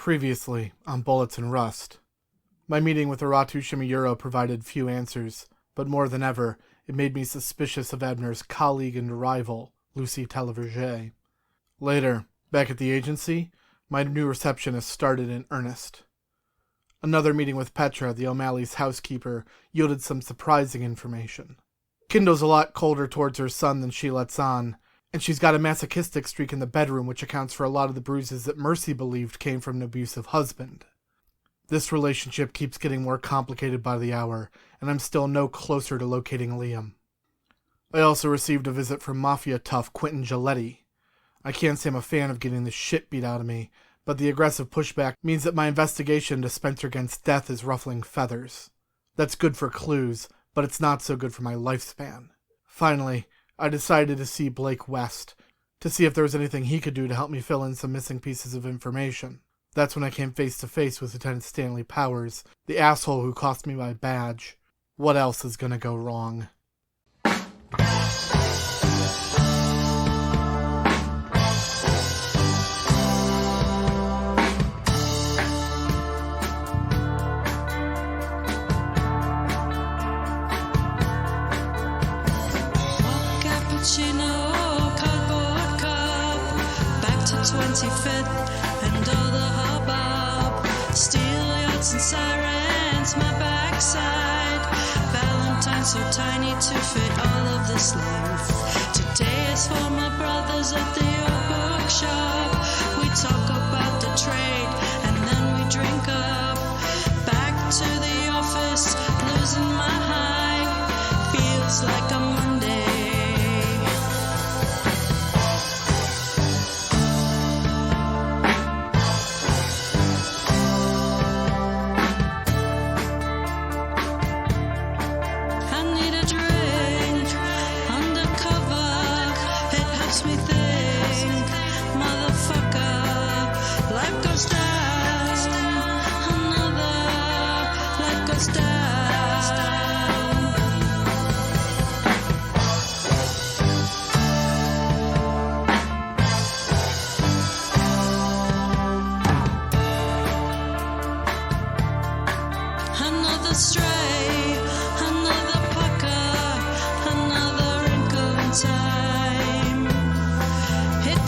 Previously, on Bullets and Rust. My meeting with Aratu Shimiyuro provided few answers, but more than ever, it made me suspicious of Abner's colleague and rival, Lucy Televerger. Later, back at the agency, my new receptionist started in earnest. Another meeting with Petra, the O'Malley's housekeeper, yielded some surprising information. Kindle's a lot colder towards her son than she lets on, and she's got a masochistic streak in the bedroom which accounts for a lot of the bruises that Mercy believed came from an abusive husband. This relationship keeps getting more complicated by the hour, and I'm still no closer to locating Liam. I also received a visit from mafia tough Quentin Giletti. I can't say I'm a fan of getting the shit beat out of me, but the aggressive pushback means that my investigation into Spencer Gent's death is ruffling feathers. That's good for clues, but it's not so good for my lifespan. Finally, I decided to see Blake West, to see if there was anything he could do to help me fill in some missing pieces of information. That's when I came face to face with Lieutenant Stanley Powers, the asshole who cost me my badge. What else is gonna go wrong? Cappuccino, cardboard cup, back to 25th and all the hubbub, steel yachts and sirens, my backside, Valentine so tiny to fit all of this life. Today is for my brothers at the old bookshop. We talk about the trade and then we drink up. Back to the office, losing my high, feels like a Monday.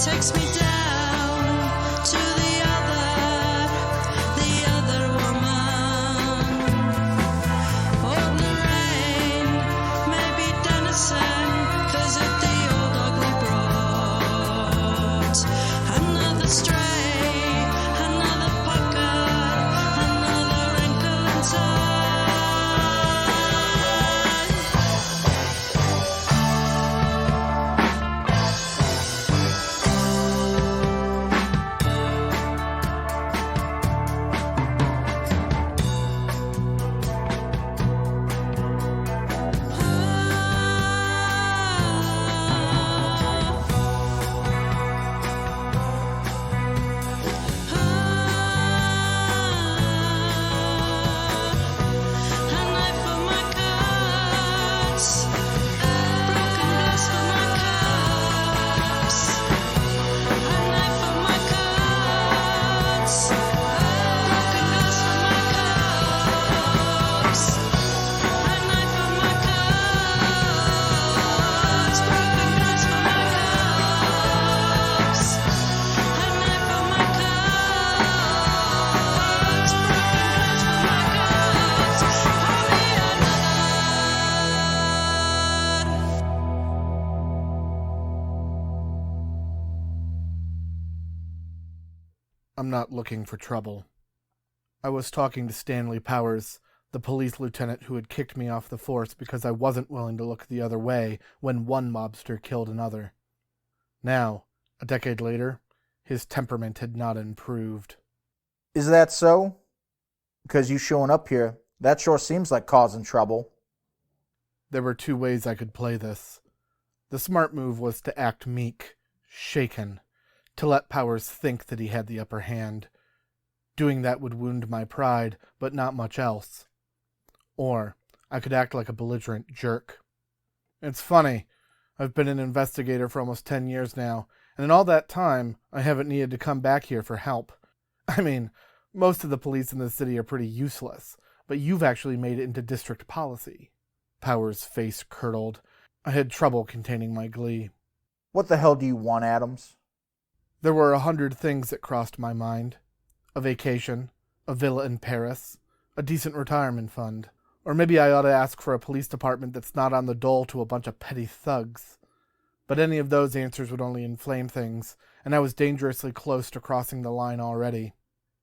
Takes me down to the other woman. Oh, the rain, maybe Denison, visit the old ugly broad. Another stray, another pucker, another wrinkle in time. I'm not looking for trouble. I was talking to Stanley Powers, the police lieutenant who had kicked me off the force because I wasn't willing to look the other way when one mobster killed another. Now, a decade later, his temperament had not improved. Is that so? Because you showing up here, that sure seems like causing trouble. There were two ways I could play this. The smart move was to act meek, shaken, to let Powers think that he had the upper hand. Doing that would wound my pride, but not much else. Or I could act like a belligerent jerk. It's funny. I've been an investigator for almost 10 years now, and in all that time, I haven't needed to come back here for help. I mean, Most of the police in the city are pretty useless, but you've actually made it into district policy. Powers' face curdled. I had trouble containing my glee. What the hell do you want, Adams? There were 100 things that crossed my mind. A vacation, a villa in Paris, a decent retirement fund. Or maybe I ought to ask for a police department that's not on the dole to a bunch of petty thugs. But any of those answers would only inflame things, and I was dangerously close to crossing the line already.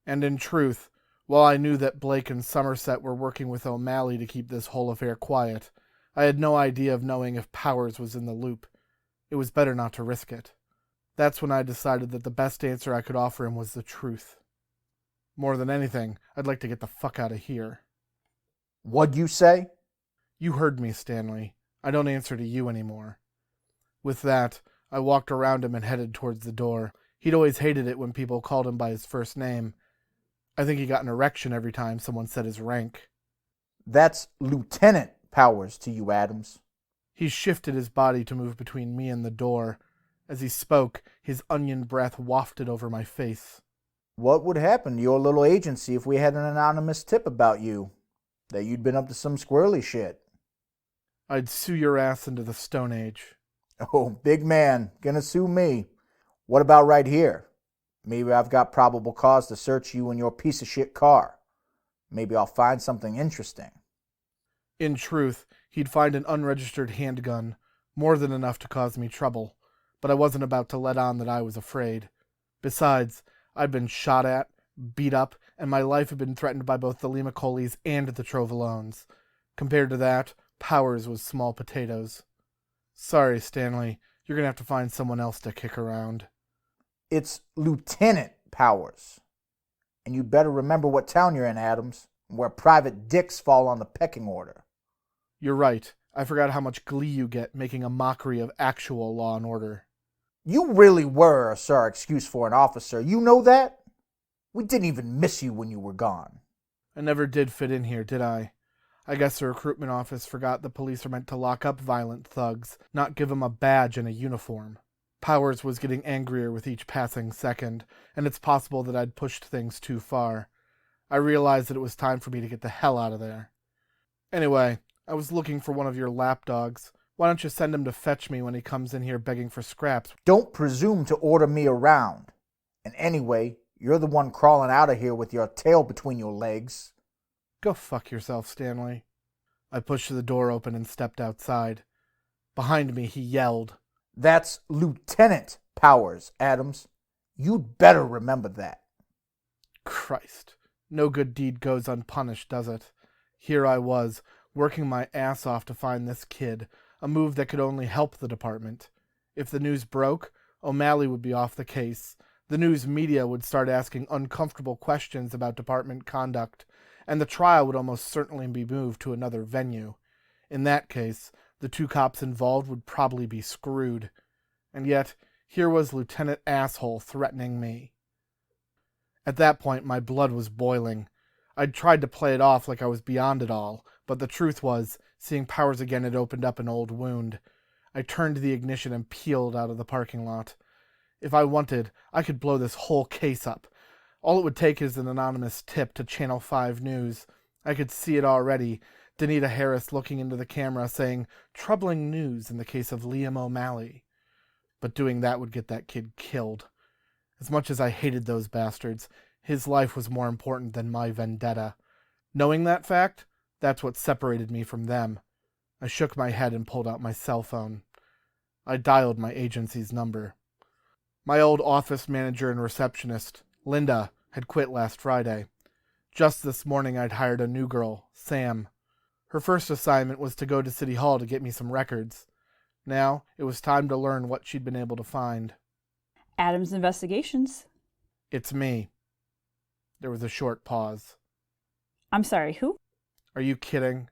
And in truth, while I knew that Blake and Somerset were working with O'Malley to keep this whole affair quiet, I had no idea of knowing if Powers was in the loop. It was better not to risk it. That's when I decided that the best answer I could offer him was the truth. More than anything, I'd like to get the fuck out of here. What'd you say? You heard me, Stanley. I don't answer to you anymore. With that, I walked around him and headed towards the door. He'd always hated it when people called him by his first name. I think he got an erection every time someone said his rank. That's Lieutenant Powers to you, Adams. He shifted his body to move between me and the door. As he spoke, his onion breath wafted over my face. What would happen to your little agency if we had an anonymous tip about you? That you'd been up to some squirrely shit. I'd sue your ass into the Stone Age. Oh, big man, gonna sue me. What about right here? Maybe I've got probable cause to search you and your piece of shit car. Maybe I'll find something interesting. In truth, he'd find an unregistered handgun, more than enough to cause me trouble, but I wasn't about to let on that I was afraid. Besides, I'd been shot at, beat up, and my life had been threatened by both the Limacolis and the Trovolones. Compared to that, Powers was small potatoes. Sorry, Stanley, you're gonna have to find someone else to kick around. It's Lieutenant Powers. And you'd better remember what town you're in, Adams, where private dicks fall on the pecking order. You're right. I forgot how much glee you get making a mockery of actual law and order. You really were a sir excuse for an officer. You know that? We didn't even miss you when you were gone. I never did fit in here, did I? I guess the recruitment office forgot the police are meant to lock up violent thugs, not give them a badge and a uniform. Powers was getting angrier with each passing second, and it's possible that I'd pushed things too far. I realized that it was time for me to get the hell out of there. Anyway, I was looking for one of your lapdogs. Why don't you send him to fetch me when he comes in here begging for scraps? Don't presume to order me around. And anyway, you're the one crawling out of here with your tail between your legs. Go fuck yourself, Stanley. I pushed the door open and stepped outside. Behind me, he yelled. That's Lieutenant Powers, Adams. You'd better remember that. Christ. No good deed goes unpunished, does it? Here I was, working my ass off to find this kid, a move that could only help the department. If the news broke, O'Malley would be off the case. The news media would start asking uncomfortable questions about department conduct, and the trial would almost certainly be moved to another venue. In that case, the two cops involved would probably be screwed. And yet, here was Lieutenant Asshole threatening me. At that point, my blood was boiling. I'd tried to play it off like I was beyond it all, but the truth was, seeing Powers again had opened up an old wound. I turned the ignition and peeled out of the parking lot. If I wanted, I could blow this whole case up. All it would take is an anonymous tip to Channel 5 News. I could see it already. Danita Harris looking into the camera saying, "Troubling news in the case of Liam O'Malley." But doing that would get that kid killed. As much as I hated those bastards, his life was more important than my vendetta. Knowing that fact, that's what separated me from them. I shook my head and pulled out my cell phone. I dialed my agency's number. My old office manager and receptionist, Linda, had quit last Friday. Just this morning I'd hired a new girl, Sam. Her first assignment was to go to City Hall to get me some records. Now it was time to learn what she'd been able to find. Adams Investigations. It's me. There was a short pause. I'm sorry, who? Are you kidding?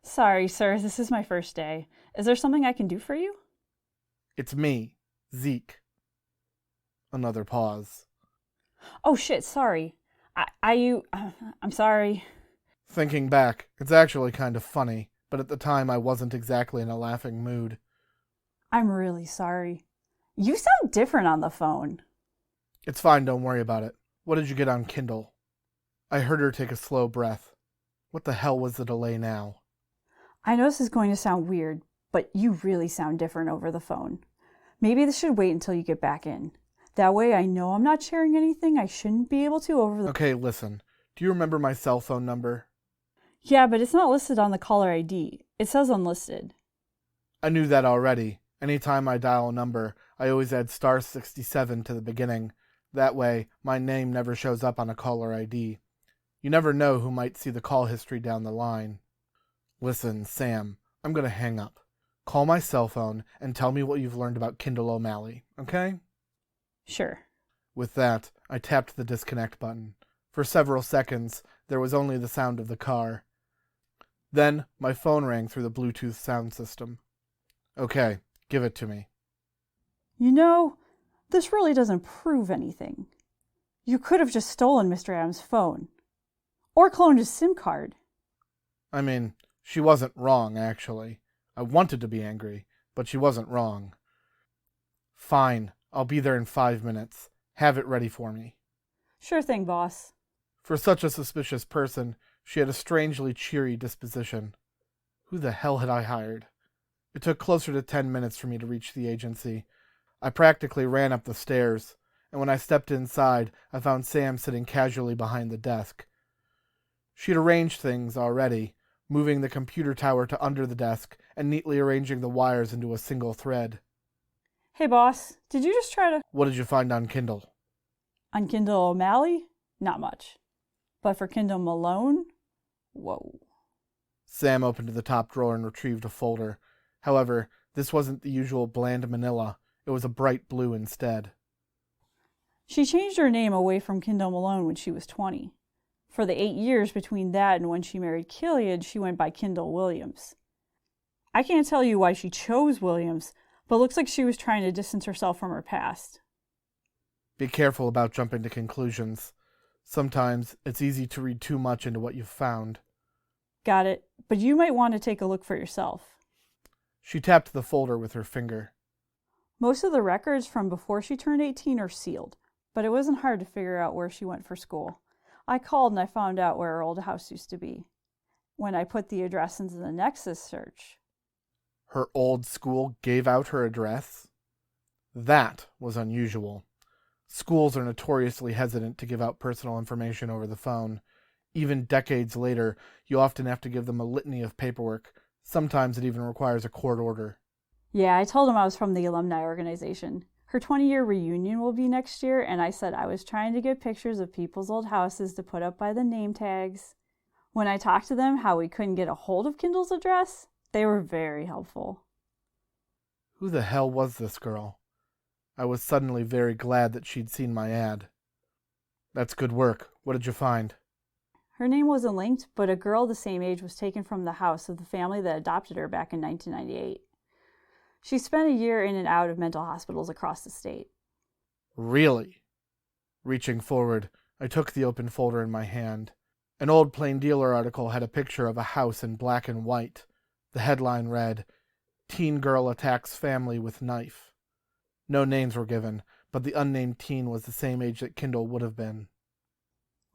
Sorry, sir, this is my first day. Is there something I can do for you? It's me, Zeke. Another pause. Oh shit, sorry. I'm sorry. Thinking back, it's actually kind of funny, but at the time I wasn't exactly in a laughing mood. I'm really sorry. You sound different on the phone. It's fine, don't worry about it. What did you get on Kindle? I heard her take a slow breath. What the hell was the delay now? I know this is going to sound weird, but you really sound different over the phone. Maybe this should wait until you get back in. That way I know I'm not sharing anything I shouldn't be able to over the... Okay, listen. Do you remember my cell phone number? Yeah, but it's not listed on the caller ID. It says unlisted. I knew that already. Anytime I dial a number, I always add *67 to the beginning. That way, my name never shows up on a caller ID. You never know who might see the call history down the line. Listen, Sam, I'm going to hang up. Call my cell phone and tell me what you've learned about Kendall O'Malley, okay? Sure. With that, I tapped the disconnect button. For several seconds, there was only the sound of the car. Then, my phone rang through the Bluetooth sound system. Okay, give it to me. You know, this really doesn't prove anything. You could have just stolen Mr. Adams' phone. Or cloned his SIM card. I mean, she wasn't wrong, actually. I wanted to be angry, but she wasn't wrong. Fine, I'll be there in 5 minutes. Have it ready for me. Sure thing, boss. For such a suspicious person, she had a strangely cheery disposition. Who the hell had I hired? It took closer to 10 minutes for me to reach the agency. I practically ran up the stairs, and when I stepped inside, I found Sam sitting casually behind the desk. She'd arranged things already, moving the computer tower to under the desk and neatly arranging the wires into a single thread. Hey, boss, did you just try to... What did you find on Kindle? On Kendall O'Malley? Not much. But for Kendall Malone? Whoa. Sam opened the top drawer and retrieved a folder. However, this wasn't the usual bland manila. It was a bright blue instead. She changed her name away from Kendall Malone when she was 20. For the 8 years between that and when she married Killian, she went by Kendall Williams. I can't tell you why she chose Williams, but looks like she was trying to distance herself from her past. Be careful about jumping to conclusions. Sometimes it's easy to read too much into what you've found. Got it, but you might want to take a look for yourself. She tapped the folder with her finger. Most of the records from before she turned 18 are sealed, but it wasn't hard to figure out where she went for school. I called and I found out where her old house used to be. When I put the address into the Nexus search... Her old school gave out her address? That was unusual. Schools are notoriously hesitant to give out personal information over the phone. Even decades later, you often have to give them a litany of paperwork. Sometimes it even requires a court order. Yeah, I told him I was from the alumni organization. Her 20-year reunion will be next year, and I said I was trying to get pictures of people's old houses to put up by the name tags. When I talked to them how we couldn't get a hold of Kendall's address, they were very helpful. Who the hell was this girl? I was suddenly very glad that she'd seen my ad. That's good work. What did you find? Her name wasn't linked, but a girl the same age was taken from the house of the family that adopted her back in 1998. She spent a year in and out of mental hospitals across the state. Really? Reaching forward, I took the open folder in my hand. An old Plain Dealer article had a picture of a house in black and white. The headline read, "Teen Girl Attacks Family with Knife." No names were given, but the unnamed teen was the same age that Kendall would have been.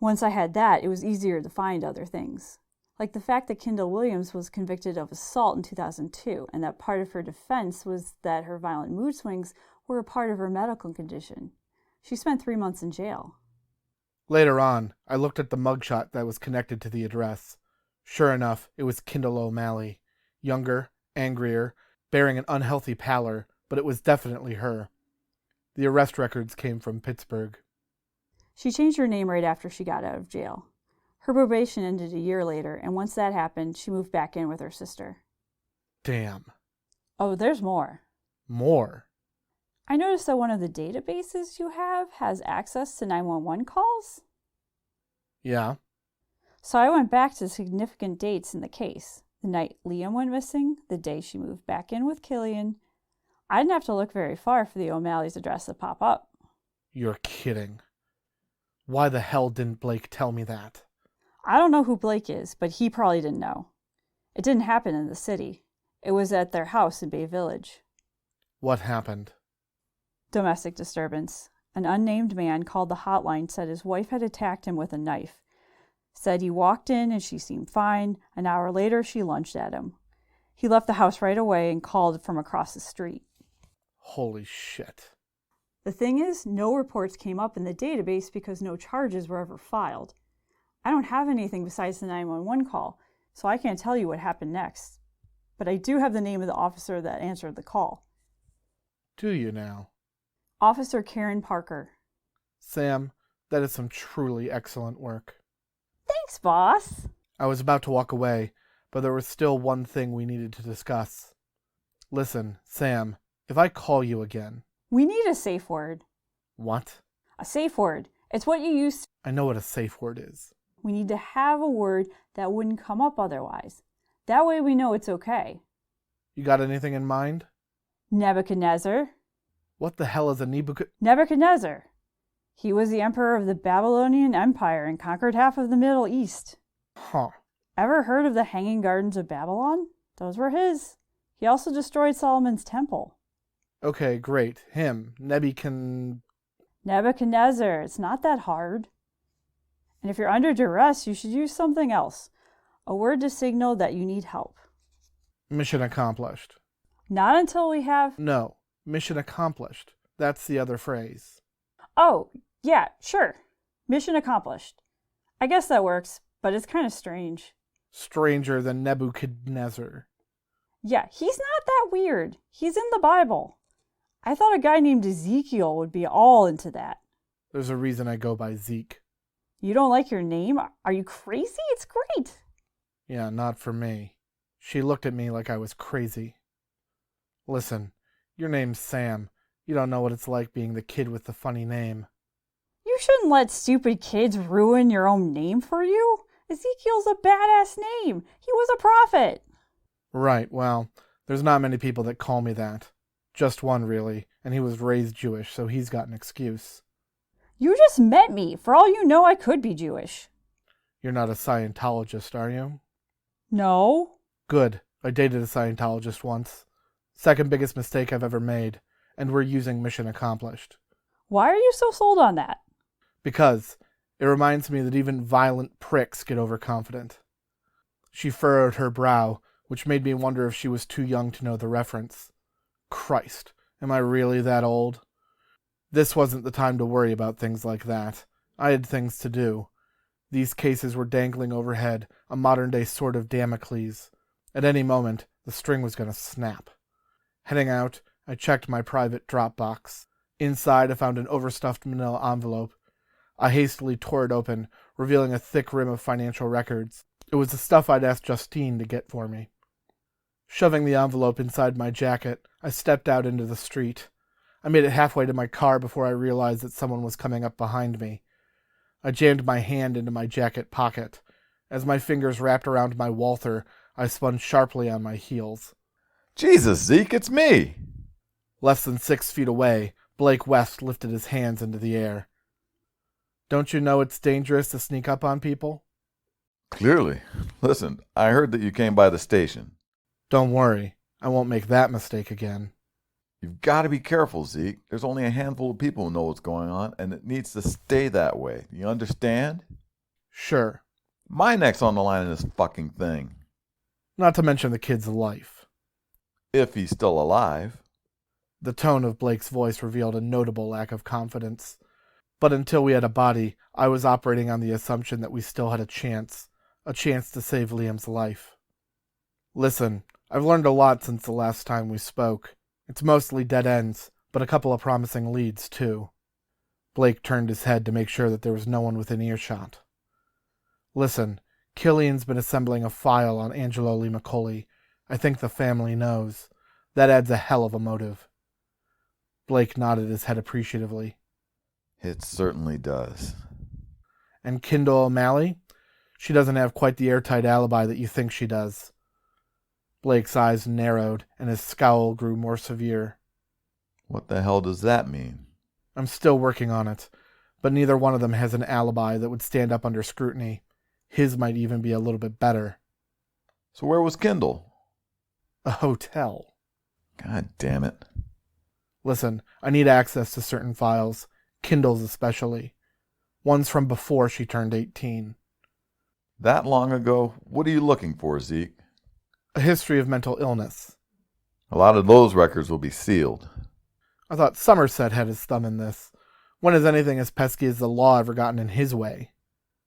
Once I had that, it was easier to find other things. Like the fact that Kendall Williams was convicted of assault in 2002, and that part of her defense was that her violent mood swings were a part of her medical condition. She spent 3 months in jail. Later on, I looked at the mugshot that was connected to the address. Sure enough, it was Kendall O'Malley. Younger, angrier, bearing an unhealthy pallor, but it was definitely her. The arrest records came from Pittsburgh. She changed her name right after she got out of jail. Her probation ended a year later, and once that happened, she moved back in with her sister. Damn. Oh, there's more. More? I noticed that one of the databases you have has access to 911 calls. Yeah. So I went back to significant dates in the case. The night Liam went missing, the day she moved back in with Killian. I didn't have to look very far for the O'Malley's address to pop up. You're kidding. Why the hell didn't Blake tell me that? I don't know who Blake is, but he probably didn't know. It didn't happen in the city. It was at their house in Bay Village. What happened? Domestic disturbance. An unnamed man called the hotline, said his wife had attacked him with a knife. Said he walked in and she seemed fine. An hour later, she lunged at him. He left the house right away and called from across the street. Holy shit. The thing is, no reports came up in the database because no charges were ever filed. I don't have anything besides the 911 call, so I can't tell you what happened next. But I do have the name of the officer that answered the call. Do you now? Officer Karen Parker. Sam, that is some truly excellent work. Thanks, boss. I was about to walk away, but there was still one thing we needed to discuss. Listen, Sam, if I call you again... We need a safe word. What? A safe word. It's what you use. I know what a safe word is. We need to have a word that wouldn't come up otherwise. That way we know it's okay. You got anything in mind? Nebuchadnezzar. What the hell is a Nebuchadnezzar. He was the emperor of the Babylonian Empire and conquered half of the Middle East. Huh. Ever heard of the Hanging Gardens of Babylon? Those were his. He also destroyed Solomon's temple. Okay, great. Him. Nebuchadnezzar. It's not that hard. And if you're under duress, you should use something else. A word to signal that you need help. Mission accomplished. Not until we have... No. Mission accomplished. That's the other phrase. Oh, yeah, sure. Mission accomplished. I guess that works, but it's kind of strange. Stranger than Nebuchadnezzar. Yeah, he's not that weird. He's in the Bible. I thought a guy named Ezekiel would be all into that. There's a reason I go by Zeke. You don't like your name? Are you crazy? It's great. Yeah, not for me. She looked at me like I was crazy. Listen, your name's Sam. You don't know what it's like being the kid with the funny name. You shouldn't let stupid kids ruin your own name for you. Ezekiel's a badass name. He was a prophet. Right, well, there's not many people that call me that. Just one, really, and he was raised Jewish, so he's got an excuse. You just met me. For all you know, I could be Jewish. You're not a Scientologist, are you? No. Good. I dated a Scientologist once. Second biggest mistake I've ever made, and we're using mission accomplished. Why are you so sold on that? Because it reminds me that even violent pricks get overconfident. She furrowed her brow, which made me wonder if she was too young to know the reference. Christ, am I really that old? This wasn't the time to worry about things like that. I had things to do. These cases were dangling overhead, a modern-day sword of Damocles. At any moment, the string was going to snap. Heading out, I checked my private drop box. Inside, I found an overstuffed manila envelope. I hastily tore it open, revealing a thick rim of financial records. It was the stuff I'd asked Justine to get for me. Shoving the envelope inside my jacket, I stepped out into the street. I made it halfway to my car before I realized that someone was coming up behind me. I jammed my hand into my jacket pocket. As my fingers wrapped around my Walther, I spun sharply on my heels. Jesus, Zeke, it's me! Less than 6 feet away, Blake West lifted his hands into the air. Don't you know it's dangerous to sneak up on people? Clearly. Listen, I heard that you came by the station. Don't worry, I won't make that mistake again. You've got to be careful, Zeke. There's only a handful of people who know what's going on, and it needs to stay that way. You understand? Sure. My neck's on the line in this fucking thing. Not to mention the kid's life. If he's still alive. The tone of Blake's voice revealed a notable lack of confidence. But until we had a body, I was operating on the assumption that we still had a chance to save Liam's life. Listen, I've learned a lot since the last time we spoke. It's mostly dead ends, but a couple of promising leads, too. Blake turned his head to make sure that there was no one within earshot. Listen, Killian's been assembling a file on Angelo Limacoli. I think the family knows. That adds a hell of a motive. Blake nodded his head appreciatively. It certainly does. And Kendall O'Malley? She doesn't have quite the airtight alibi that you think she does. Blake's eyes narrowed, and his scowl grew more severe. What the hell does that mean? I'm still working on it, but neither one of them has an alibi that would stand up under scrutiny. His might even be a little bit better. So where was Kendall? A hotel. God damn it. Listen, I need access to certain files, Kindle's especially. One's from before she turned 18. That long ago? What are you looking for, Zeke? A history of mental illness. A lot of those records will be sealed. I thought Somerset had his thumb in this. When has anything as pesky as the law ever gotten in his way?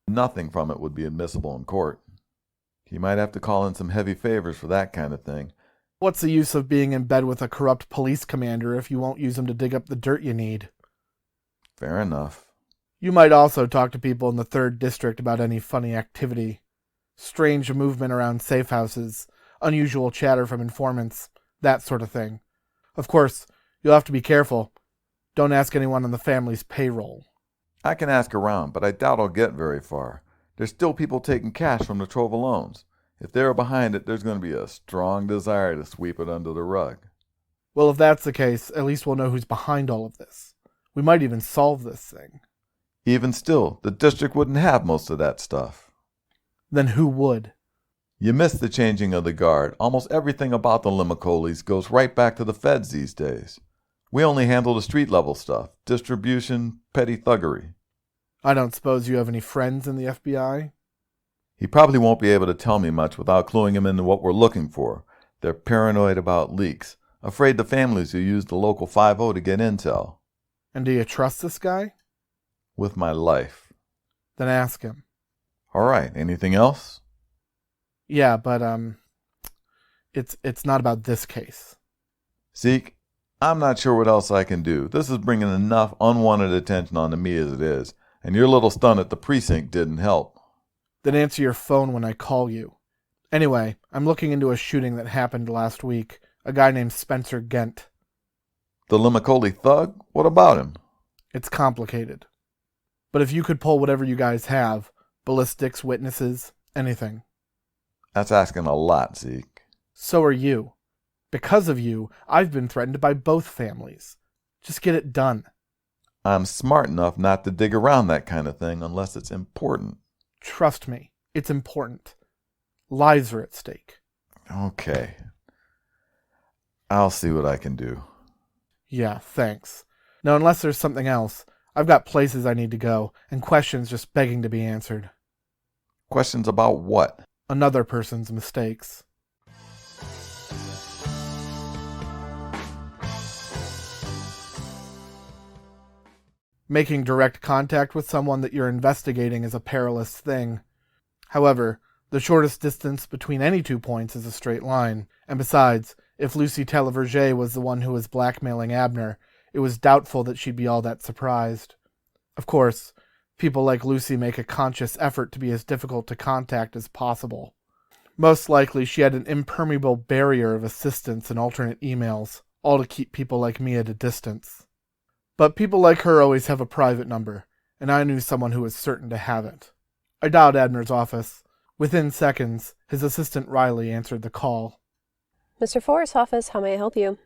Nothing from it would be admissible in court. He might have to call in some heavy favors for that kind of thing. What's the use of being in bed with a corrupt police commander if you won't use him to dig up the dirt you need? Fair enough. You might also talk to people in the 3rd District about any funny activity. Strange movement around safe houses, unusual chatter from informants, that sort of thing. Of course, you'll have to be careful. Don't ask anyone on the family's payroll. I can ask around, but I doubt I'll get very far. There's still people taking cash from the Trovolones. If they're behind it, there's going to be a strong desire to sweep it under the rug. Well, if that's the case, at least we'll know who's behind all of this. We might even solve this thing. Even still, the district wouldn't have most of that stuff. Then who would? You missed the changing of the guard. Almost everything about the Limicolis goes right back to the feds these days. We only handle the street-level stuff, distribution, petty thuggery. I don't suppose you have any friends in the FBI? He probably won't be able to tell me much without cluing him into what we're looking for. They're paranoid about leaks, afraid the families will use the local 5-0 to get intel. And do you trust this guy? With my life. Then ask him. All right, anything else? Yeah, but, it's not about this case. Zeke, I'm not sure what else I can do. This is bringing enough unwanted attention onto me as it is, and your little stunt at the precinct didn't help. Then answer your phone when I call you. Anyway, I'm looking into a shooting that happened last week. A guy named Spencer Gent. The Limicoli thug? What about him? It's complicated. But if you could pull whatever you guys have, ballistics, witnesses, anything. That's asking a lot, Zeke. So are you. Because of you, I've been threatened by both families. Just get it done. I'm smart enough not to dig around that kind of thing unless it's important. Trust me, it's important. Lives are at stake. Okay. I'll see what I can do. Yeah, thanks. Now, unless there's something else, I've got places I need to go, and questions just begging to be answered. Questions about what? Another person's mistakes. Making direct contact with someone that you're investigating is a perilous thing. However, the shortest distance between any 2 points is a straight line, and besides, if Lucy Televerger was the one who was blackmailing Abner, it was doubtful that she'd be all that surprised. Of course, people like Lucy make a conscious effort to be as difficult to contact as possible. Most likely she had an impermeable barrier of assistance and alternate emails, all to keep people like me at a distance. But people like her always have a private number, and I knew someone who was certain to have it. I dialed Abner's office. Within seconds, his assistant Riley answered the call. Mr. Forrest's office, how may I help you?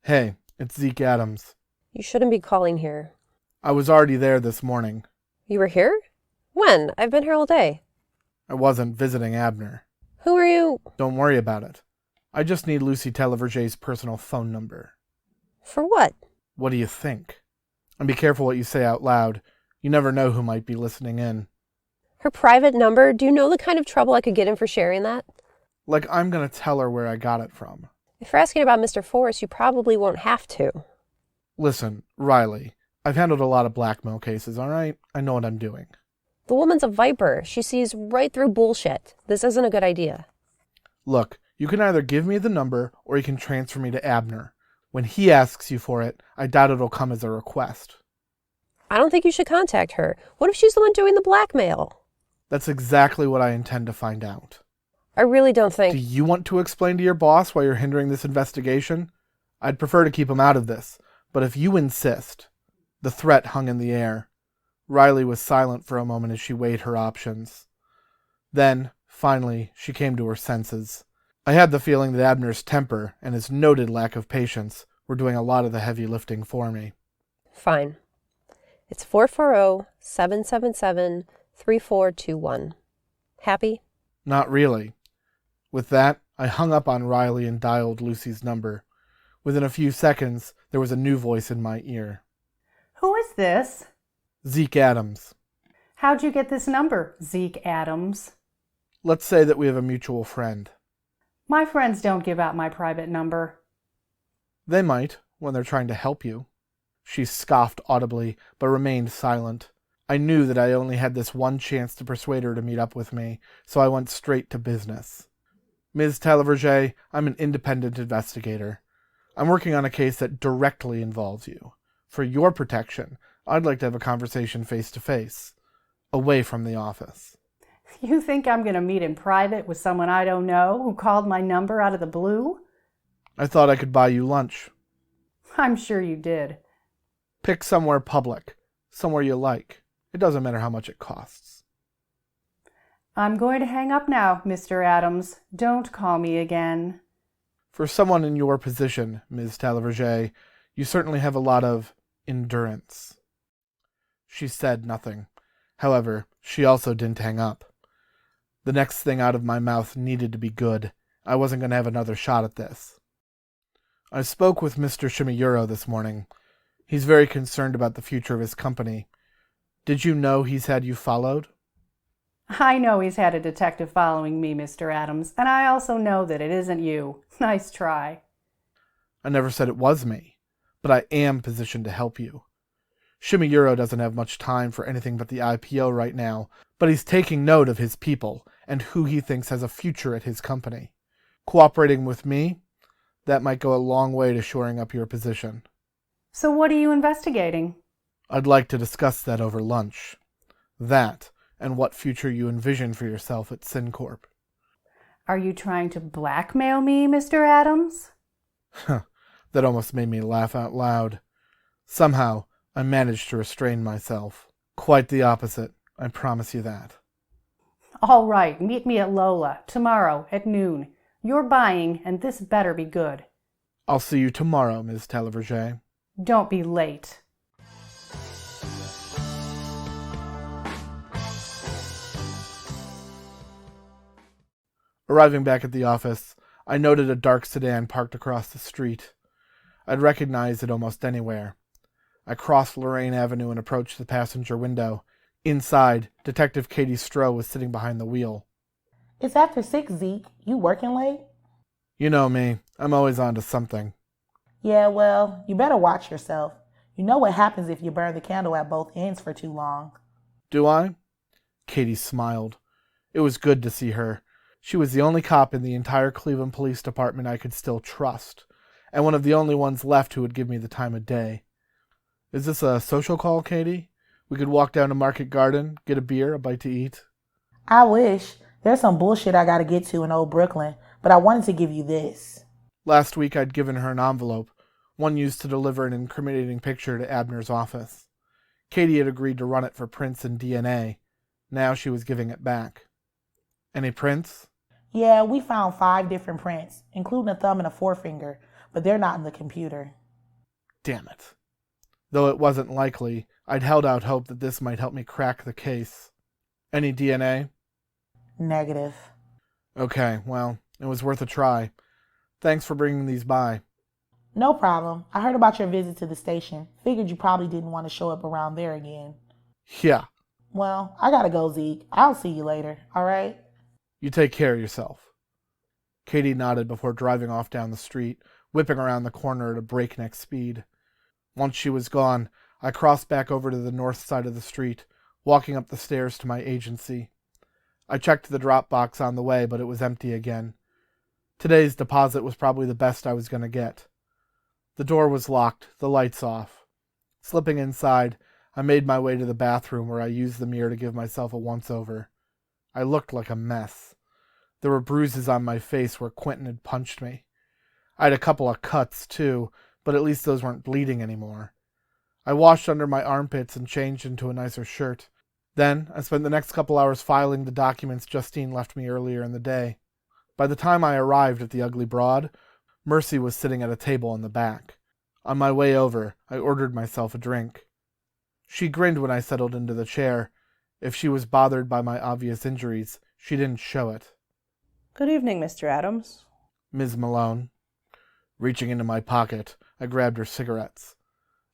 Hey, it's Zeke Adams. You shouldn't be calling here. I was already there this morning. You were here? When? I've been here all day. I wasn't visiting Abner. Who are you? Don't worry about it. I just need Lucy Televerger's personal phone number. For what? What do you think? And be careful what you say out loud. You never know who might be listening in. Her private number? Do you know the kind of trouble I could get in for sharing that? Like I'm gonna tell her where I got it from. If you're asking about Mr. Forrest, you probably won't have to. Listen, Riley, I've handled a lot of blackmail cases, all right? I know what I'm doing. The woman's a viper. She sees right through bullshit. This isn't a good idea. Look, you can either give me the number or you can transfer me to Abner. When he asks you for it, I doubt it'll come as a request. I don't think you should contact her. What if she's the one doing the blackmail? That's exactly what I intend to find out. I really don't think... Do you want to explain to your boss why you're hindering this investigation? I'd prefer to keep him out of this, but if you insist... The threat hung in the air. Riley was silent for a moment as she weighed her options. Then, finally, she came to her senses. I had the feeling that Abner's temper and his noted lack of patience were doing a lot of the heavy lifting for me. Fine. It's 440-777-3421. Happy? Not really. With that, I hung up on Riley and dialed Lucy's number. Within a few seconds, there was a new voice in my ear. Who is this? Zeke Adams. How'd you get this number, Zeke Adams? Let's say that we have a mutual friend. My friends don't give out my private number. They might, when they're trying to help you. She scoffed audibly, but remained silent. I knew that I only had this one chance to persuade her to meet up with me, so I went straight to business. Ms. Televerger, I'm an independent investigator. I'm working on a case that directly involves you. For your protection, I'd like to have a conversation face-to-face, away from the office. You think I'm going to meet in private with someone I don't know who called my number out of the blue? I thought I could buy you lunch. I'm sure you did. Pick somewhere public, somewhere you like. It doesn't matter how much it costs. I'm going to hang up now, Mr. Adams. Don't call me again. For someone in your position, Ms. Televerger, you certainly have a lot of endurance. She said nothing. However, she also didn't hang up. The next thing out of my mouth needed to be good. I wasn't going to have another shot at this. I spoke with Mr. Shimeyuro this morning. He's very concerned about the future of his company. Did you know he's had you followed? I know he's had a detective following me, Mr. Adams, and I also know that it isn't you. Nice try. I never said it was me, but I am positioned to help you. Shimeyuro doesn't have much time for anything but the IPO right now, but he's taking note of his people and who he thinks has a future at his company. Cooperating with me, that might go a long way to shoring up your position. So what are you investigating? I'd like to discuss that over lunch. That, and what future you envision for yourself at SynCorp. Are you trying to blackmail me, Mr. Adams? That almost made me laugh out loud. Somehow, I managed to restrain myself. Quite the opposite, I promise you that. All right, meet me at Lola tomorrow at noon. You're buying, and this better be good. I'll see you tomorrow, Ms. Televerger. Don't be late. Arriving back at the office, I noted a dark sedan parked across the street. I'd recognize it almost anywhere. I crossed Lorraine Avenue and approached the passenger window. Inside, Detective Katie Stroh was sitting behind the wheel. It's after 6, Zeke. You working late? You know me. I'm always on to something. Yeah, well, you better watch yourself. You know what happens if you burn the candle at both ends for too long. Do I? Katie smiled. It was good to see her. She was the only cop in the entire Cleveland Police Department I could still trust, and one of the only ones left who would give me the time of day. Is this a social call, Katie? We could walk down to Market Garden, get a beer, a bite to eat. I wish. There's some bullshit I gotta get to in old Brooklyn, but I wanted to give you this. Last week I'd given her an envelope, one used to deliver an incriminating picture to Abner's office. Katie had agreed to run it for prints and DNA. Now she was giving it back. Any prints? Yeah, we found 5 different prints, including a thumb and a forefinger, but they're not in the computer. Damn it. Though it wasn't likely, I'd held out hope that this might help me crack the case. Any DNA? Negative. Okay, well, it was worth a try. Thanks for bringing these by. No problem. I heard about your visit to the station. Figured you probably didn't want to show up around there again. Yeah. Well, I gotta go, Zeke. I'll see you later, alright? You take care of yourself. Katie nodded before driving off down the street, whipping around the corner at a breakneck speed. Once she was gone, I crossed back over to the north side of the street, walking up the stairs to my agency. I checked the drop box on the way, but it was empty again. Today's deposit was probably the best I was going to get. The door was locked, the lights off. Slipping inside, I made my way to the bathroom where I used the mirror to give myself a once-over. I looked like a mess. There were bruises on my face where Quentin had punched me. I had a couple of cuts, too, but at least those weren't bleeding anymore. I washed under my armpits and changed into a nicer shirt. Then, I spent the next couple hours filing the documents Justine left me earlier in the day. By the time I arrived at the Ugly Broad, Mercy was sitting at a table in the back. On my way over, I ordered myself a drink. She grinned when I settled into the chair. If she was bothered by my obvious injuries, she didn't show it. Good evening, Mr. Adams. Ms. Malone. Reaching into my pocket, I grabbed her cigarettes.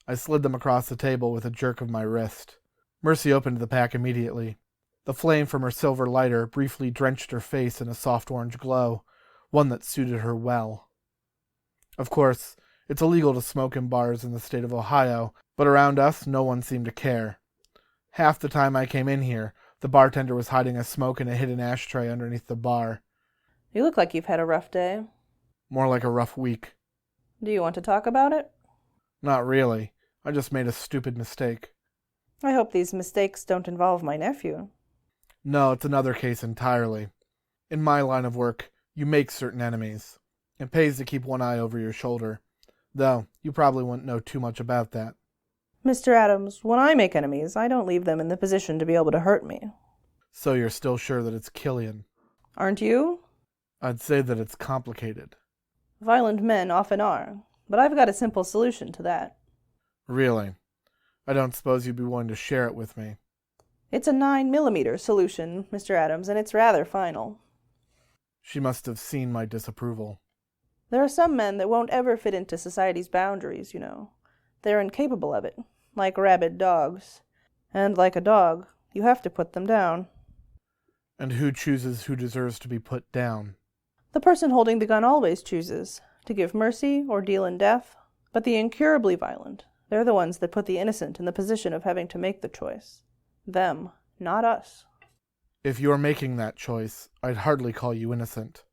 I slid them across the table with a jerk of my wrist. Mercy opened the pack immediately. The flame from her silver lighter briefly drenched her face in a soft orange glow, one that suited her well. Of course, it's illegal to smoke in bars in the state of Ohio, but around us no one seemed to care. Half the time I came in here, the bartender was hiding a smoke in a hidden ashtray underneath the bar. You look like you've had a rough day. More like a rough week. Do you want to talk about it? Not really. I just made a stupid mistake. I hope these mistakes don't involve my nephew. No, it's another case entirely. In my line of work, you make certain enemies. It pays to keep one eye over your shoulder. Though, you probably wouldn't know too much about that. Mr. Adams, when I make enemies, I don't leave them in the position to be able to hurt me. So you're still sure that it's Killian? Aren't you? I'd say that it's complicated. Violent men often are, but I've got a simple solution to that. Really? I don't suppose you'd be willing to share it with me. It's a 9mm solution, Mr. Adams, and it's rather final. She must have seen my disapproval. There are some men that won't ever fit into society's boundaries, you know. They're incapable of it, like rabid dogs. And like a dog, you have to put them down. And who chooses who deserves to be put down? The person holding the gun always chooses to give mercy or deal in death, but the incurably violent, they're the ones that put the innocent in the position of having to make the choice. Them, not us. If you're making that choice, I'd hardly call you innocent.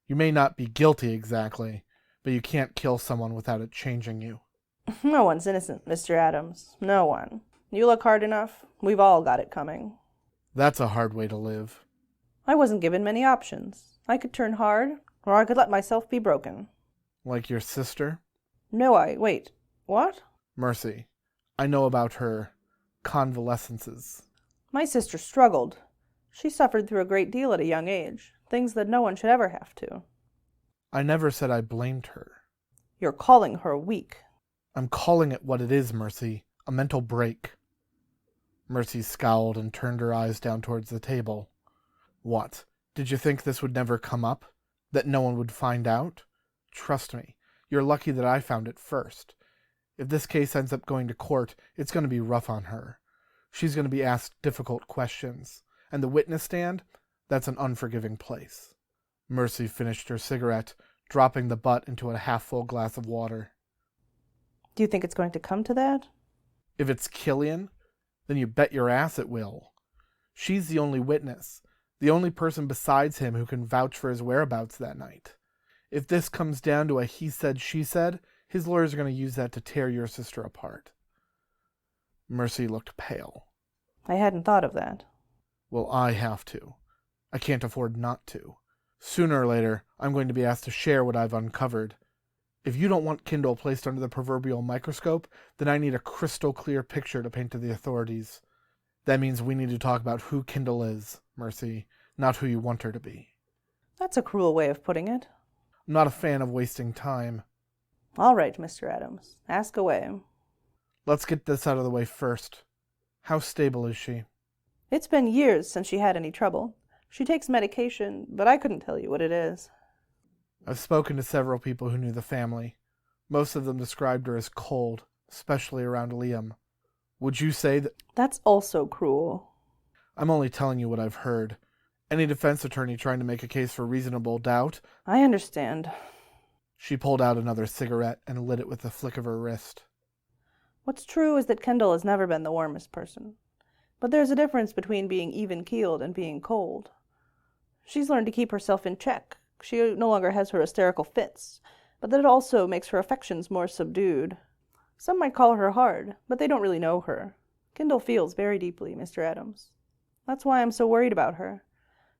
You may not be guilty exactly, but you can't kill someone without it changing you. No one's innocent, Mr. Adams. No one. You look hard enough. We've all got it coming. That's a hard way to live. I wasn't given many options. I could turn hard, or I could let myself be broken. Like your sister? No, wait. What? Mercy. I know about her convalescences. My sister struggled. She suffered through a great deal at a young age, things that no one should ever have to. I never said I blamed her. You're calling her weak. I'm calling it what it is, Mercy. A mental break. Mercy scowled and turned her eyes down towards the table. What? Did you think this would never come up? That no one would find out? Trust me, you're lucky that I found it first. If this case ends up going to court, it's going to be rough on her. She's going to be asked difficult questions. And the witness stand? That's an unforgiving place. Mercy finished her cigarette, dropping the butt into a half-full glass of water. Do you think it's going to come to that? If it's Killian, then you bet your ass it will. She's the only witness, the only person besides him who can vouch for his whereabouts that night. If this comes down to a he said, she said, his lawyers are going to use that to tear your sister apart. Mercy looked pale. I hadn't thought of that. Well, I have to. I can't afford not to. Sooner or later, I'm going to be asked to share what I've uncovered. If you don't want Kindle placed under the proverbial microscope, then I need a crystal clear picture to paint to the authorities. That means we need to talk about who Kindle is, Mercy, not who you want her to be. That's a cruel way of putting it. I'm not a fan of wasting time. All right, Mr. Adams. Ask away. Let's get this out of the way first. How stable is she? It's been years since she had any trouble. She takes medication, but I couldn't tell you what it is. I've spoken to several people who knew the family. Most of them described her as cold, especially around Liam. Would you say that... That's also cruel. I'm only telling you what I've heard. Any defense attorney trying to make a case for reasonable doubt... I understand. She pulled out another cigarette and lit it with a flick of her wrist. What's true is that Kendall has never been the warmest person. But there's a difference between being even-keeled and being cold. She's learned to keep herself in check. She no longer has her hysterical fits, but that it also makes her affections more subdued. Some might call her hard, but they don't really know her. Kendall feels very deeply, Mr. Adams. That's why I'm so worried about her.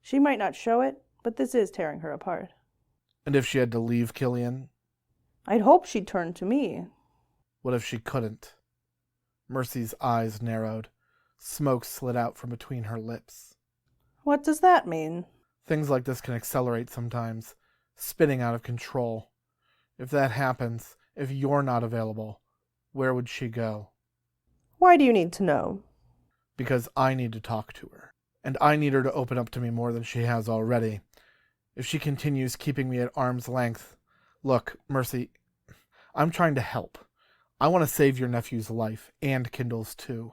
She might not show it, but this is tearing her apart. And if she had to leave Killian? I'd hope she'd turn to me. What if she couldn't? Mercy's eyes narrowed. Smoke slid out from between her lips. What does that mean? Things like this can accelerate sometimes, spinning out of control. If that happens, if you're not available, where would she go? Why do you need to know? Because I need to talk to her. And I need her to open up to me more than she has already. If she continues keeping me at arm's length... Look, Mercy, I'm trying to help. I want to save your nephew's life, and Kindle's too.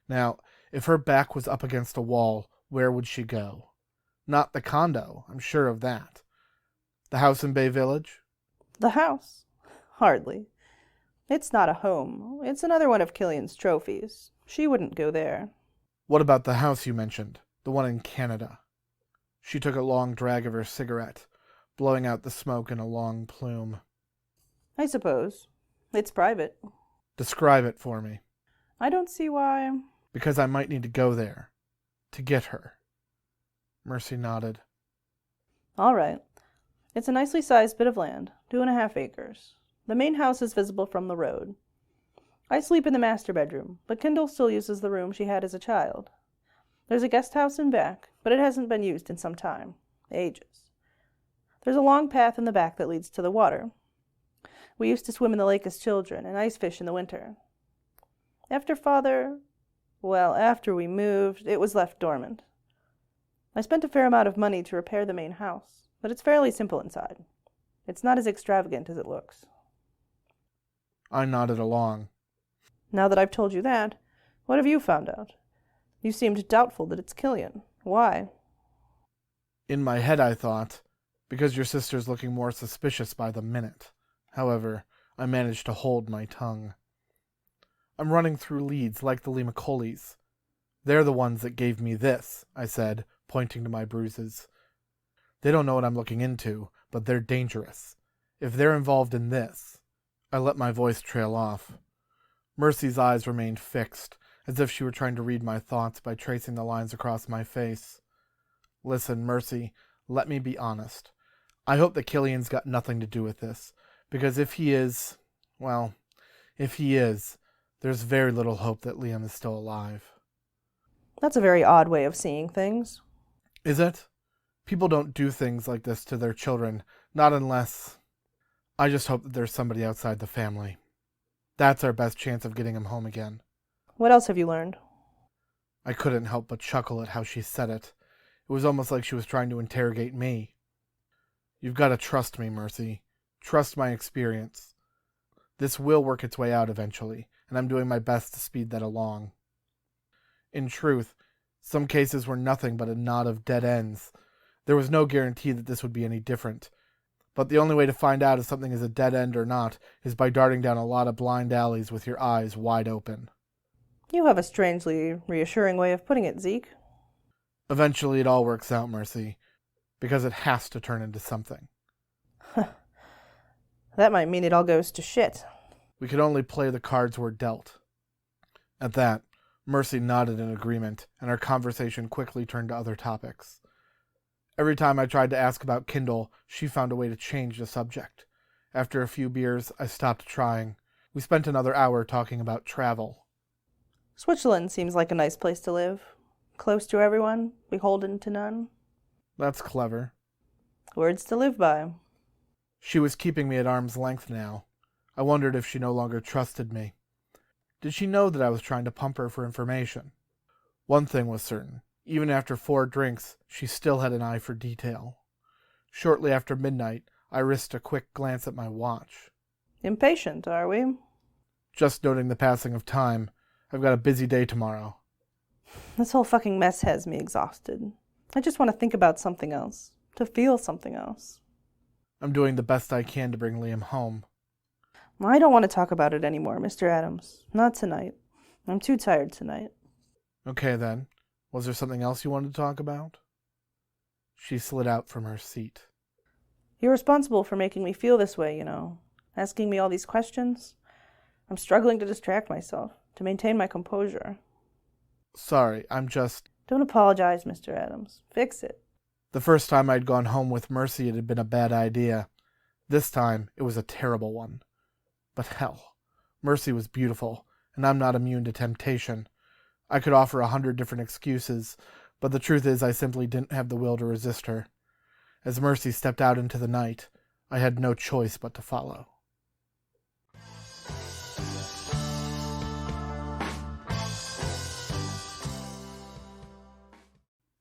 Now, If her back was up against a wall, where would she go? Not the condo, I'm sure of that. The house in Bay Village? The house? Hardly. It's not a home. It's another one of Killian's trophies. She wouldn't go there. What about the house you mentioned, the one in Canada? She took a long drag of her cigarette, blowing out the smoke in a long plume. I suppose. It's private. Describe it for me. I don't see why. Because I might need to go there. To get her. Mercy nodded. All right. It's a nicely sized bit of land, 2.5 acres. The main house is visible from the road. I sleep in the master bedroom, but Kendall still uses the room she had as a child. There's a guest house in back, but it hasn't been used in some time. Ages. There's a long path in the back that leads to the water. We used to swim in the lake as children and ice fish in the winter. After we moved, it was left dormant. I spent a fair amount of money to repair the main house, but it's fairly simple inside. It's not as extravagant as it looks. I nodded along. Now that I've told you that, what have you found out? You seemed doubtful that it's Killian. Why? In my head I thought, because your sister's looking more suspicious by the minute. However, I managed to hold my tongue. I'm running through leads like the Limacolis. They're the ones that gave me this, I said, pointing to my bruises. They don't know what I'm looking into, but they're dangerous. If they're involved in this... I let my voice trail off. Mercy's eyes remained fixed, as if she were trying to read my thoughts by tracing the lines across my face. Listen, Mercy, let me be honest. I hope that Killian's got nothing to do with this, because if he is, there's very little hope that Liam is still alive. That's a very odd way of seeing things. Is it? People don't do things like this to their children, not unless... I just hope that there's somebody outside the family. That's our best chance of getting him home again. What else have you learned? I couldn't help but chuckle at how she said it. It was almost like she was trying to interrogate me. You've got to trust me, Mercy. Trust my experience. This will work its way out eventually, and I'm doing my best to speed that along. In truth, some cases were nothing but a knot of dead ends. There was no guarantee that this would be any different. But the only way to find out if something is a dead end or not is by darting down a lot of blind alleys with your eyes wide open. You have a strangely reassuring way of putting it, Zeke. Eventually it all works out, Mercy, because it has to turn into something. That might mean it all goes to shit. We could only play the cards we're dealt. At that, Mercy nodded in agreement, and our conversation quickly turned to other topics. Every time I tried to ask about Kindle, she found a way to change the subject. After a few beers, I stopped trying. We spent another hour talking about travel. Switzerland seems like a nice place to live. Close to everyone, beholden to none. That's clever. Words to live by. She was keeping me at arm's length now. I wondered if she no longer trusted me. Did she know that I was trying to pump her for information? One thing was certain. Even after 4 drinks, she still had an eye for detail. Shortly after midnight, I risked a quick glance at my watch. Impatient, are we? Just noting the passing of time. I've got a busy day tomorrow. This whole fucking mess has me exhausted. I just want to think about something else. To feel something else. I'm doing the best I can to bring Liam home. I don't want to talk about it anymore, Mr. Adams. Not tonight. I'm too tired tonight. Okay, then. Was there something else you wanted to talk about? She slid out from her seat. You're responsible for making me feel this way, you know. Asking me all these questions. I'm struggling to distract myself, to maintain my composure. Sorry, I'm just... Don't apologize, Mr. Adams. Fix it. The first time I'd gone home with Mercy, it had been a bad idea. This time, it was a terrible one. But hell, Mercy was beautiful, and I'm not immune to temptation. I could offer 100 different excuses, but the truth is I simply didn't have the will to resist her. As Mercy stepped out into the night, I had no choice but to follow.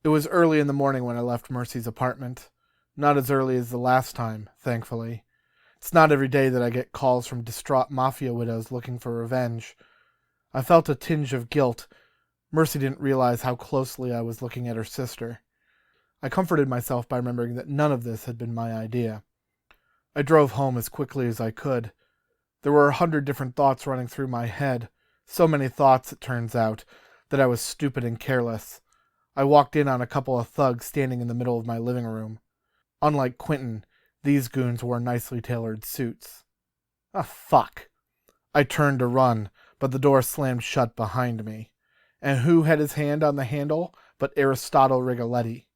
It was early in the morning when I left Mercy's apartment. Not as early as the last time, thankfully. It's not every day that I get calls from distraught mafia widows looking for revenge. I felt a tinge of guilt, Mercy didn't realize how closely I was looking at her sister. I comforted myself by remembering that none of this had been my idea. I drove home as quickly as I could. There were 100 different thoughts running through my head. So many thoughts, it turns out, that I was stupid and careless. I walked in on a couple of thugs standing in the middle of my living room. Unlike Quentin, these goons wore nicely tailored suits. Ah, fuck. I turned to run, but the door slammed shut behind me. And who had his hand on the handle but Aristotle Rigoletti?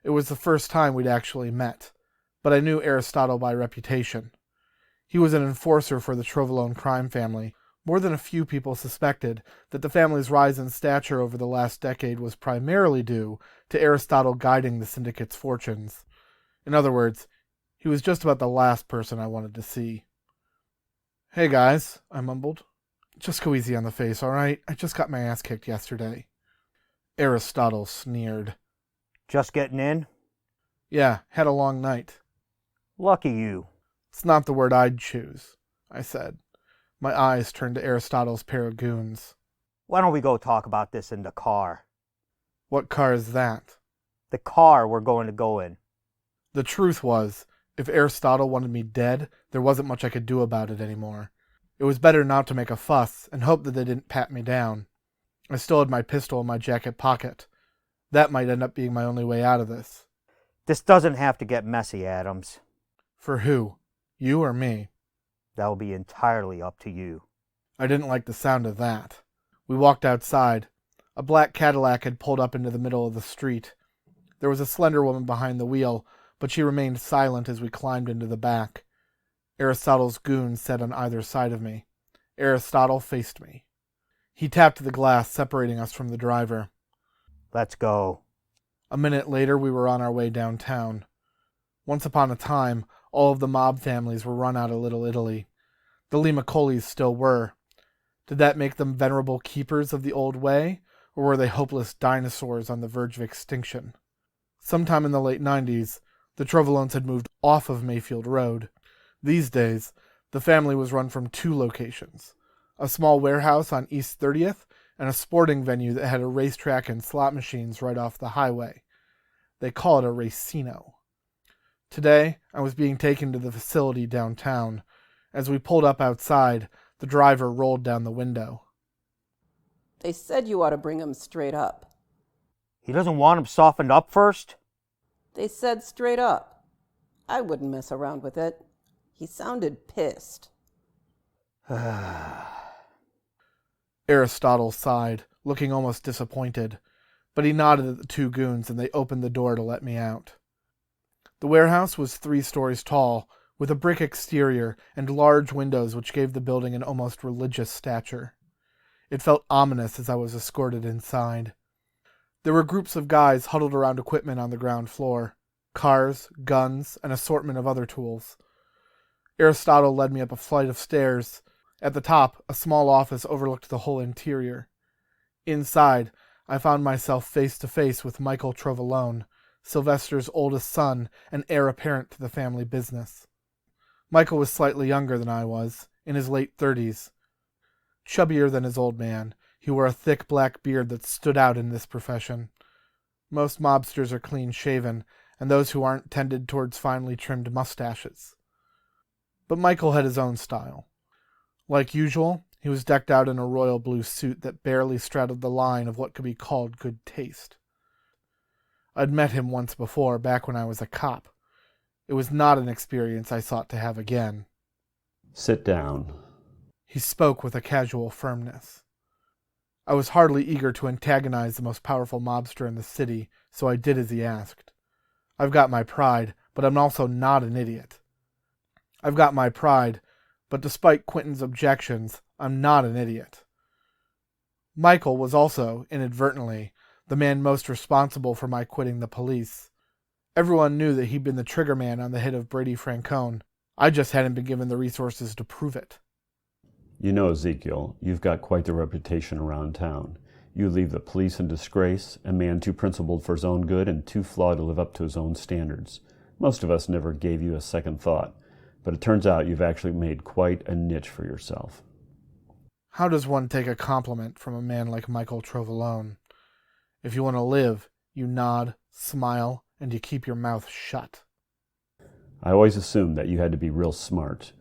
It was the first time we'd actually met, but I knew Aristotle by reputation. He was an enforcer for the Trovolone crime family. More than a few people suspected that the family's rise in stature over the last decade was primarily due to Aristotle guiding the syndicate's fortunes. In other words, he was just about the last person I wanted to see. "Hey guys," I mumbled. "Just go easy on the face, all right? I just got my ass kicked yesterday." Aristotle sneered. "Just getting in?" "Yeah, had a long night." "Lucky you." "It's not the word I'd choose," I said. My eyes turned to Aristotle's pair of goons. "Why don't we go talk about this in the car?" "What car is that?" "The car we're going to go in." The truth was, if Aristotle wanted me dead, there wasn't much I could do about it anymore. It was better not to make a fuss and hope that they didn't pat me down. I still had my pistol in my jacket pocket. That might end up being my only way out of this. "This doesn't have to get messy, Adams." "For who? You or me?" "That will be entirely up to you." I didn't like the sound of that. We walked outside. A black Cadillac had pulled up into the middle of the street. There was a slender woman behind the wheel, but she remained silent as we climbed into the back. Aristotle's goons sat on either side of me. Aristotle faced me. He tapped the glass separating us from the driver. "Let's go." A minute later, we were on our way downtown. Once upon a time, all of the mob families were run out of Little Italy. The Limacolis still were. Did that make them venerable keepers of the old way, or were they hopeless dinosaurs on the verge of extinction? Sometime in the late 90s, the Trovolones had moved off of Mayfield Road. These days, the family was run from two locations: a small warehouse on East 30th and a sporting venue that had a racetrack and slot machines right off the highway. They call it a racino. Today, I was being taken to the facility downtown. As we pulled up outside, the driver rolled down the window. "They said you ought to bring him straight up." "He doesn't want him softened up first?" "They said straight up. I wouldn't mess around with it. He sounded pissed." Aristotle sighed, looking almost disappointed, but he nodded at the two goons and they opened the door to let me out. The warehouse was 3 stories tall, with a brick exterior and large windows which gave the building an almost religious stature. It felt ominous as I was escorted inside. There were groups of guys huddled around equipment on the ground floor: cars, guns, an assortment of other tools. Aristotle led me up a flight of stairs. At the top, a small office overlooked the whole interior. Inside, I found myself face to face with Michael Trovolone, Sylvester's oldest son and heir apparent to the family business. Michael was slightly younger than I was, in his late 30s. Chubbier than his old man, he wore a thick black beard that stood out in this profession. Most mobsters are clean-shaven, and those who aren't tended towards finely trimmed mustaches. But Michael had his own style. Like usual, he was decked out in a royal blue suit that barely straddled the line of what could be called good taste. I'd met him once before, back when I was a cop. It was not an experience I sought to have again. "Sit down." He spoke with a casual firmness. I was hardly eager to antagonize the most powerful mobster in the city, so I did as he asked. I've got my pride, but I'm also not an idiot. I've got my pride, but despite Quentin's objections, I'm not an idiot. Michael was also, inadvertently, the man most responsible for my quitting the police. Everyone knew that he'd been the trigger man on the hit of Brady Francone. I just hadn't been given the resources to prove it. "You know, Ezekiel, you've got quite the reputation around town. You leave the police in disgrace, a man too principled for his own good and too flawed to live up to his own standards. Most of us never gave you a second thought, but it turns out you've actually made quite a niche for yourself." How does one take a compliment from a man like Michael Trovolone? If you want to live, you nod, smile, and you keep your mouth shut. I always assumed that you had to be real smart.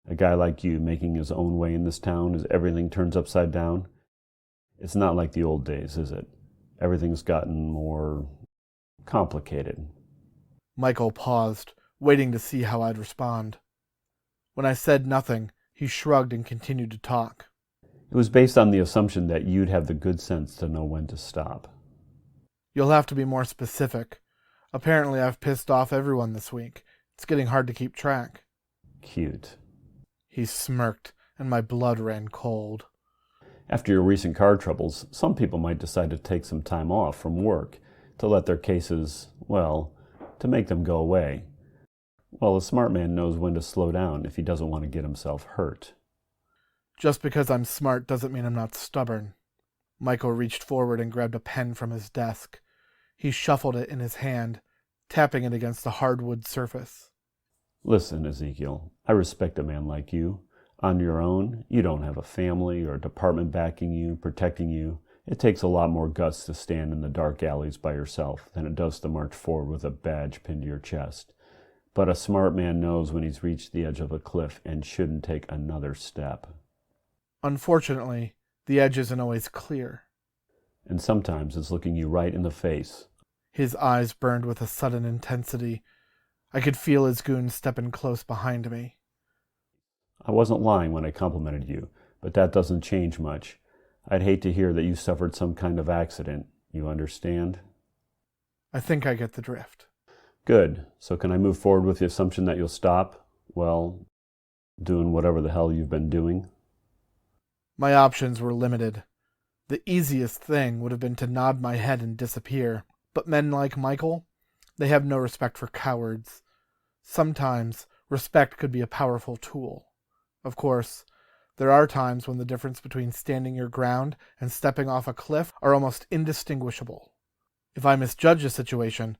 A guy like you making his own way in this town as everything turns upside down. It's not like the old days, is it? Everything's gotten more complicated. Michael paused, waiting to see how I'd respond. When I said nothing, he shrugged and continued to talk. It was based on the assumption that you'd have the good sense to know when to stop. You'll have to be more specific. Apparently I've pissed off everyone this week. It's getting hard to keep track. Cute. He smirked, and my blood ran cold. After your recent car troubles, some people might decide to take some time off from work to let their cases, well, to make them go away. Well, a smart man knows when to slow down if he doesn't want to get himself hurt. Just because I'm smart doesn't mean I'm not stubborn. Michael reached forward and grabbed a pen from his desk. He shuffled it in his hand, tapping it against the hardwood surface. Listen, Ezekiel, I respect a man like you. On your own, you don't have a family or a department backing you, protecting you. It takes a lot more guts to stand in the dark alleys by yourself than it does to march forward with a badge pinned to your chest. But a smart man knows when he's reached the edge of a cliff and shouldn't take another step. Unfortunately, the edge isn't always clear. And sometimes it's looking you right in the face. His eyes burned with a sudden intensity. I could feel his goons stepping close behind me. I wasn't lying when I complimented you, but that doesn't change much. I'd hate to hear that you suffered some kind of accident. You understand? I think I get the drift. Good. So can I move forward with the assumption that you'll stop, well, doing whatever the hell you've been doing? My options were limited. The easiest thing would have been to nod my head and disappear. But men like Michael, they have no respect for cowards. Sometimes respect could be a powerful tool. Of course, there are times when the difference between standing your ground and stepping off a cliff are almost indistinguishable. If I misjudged a situation,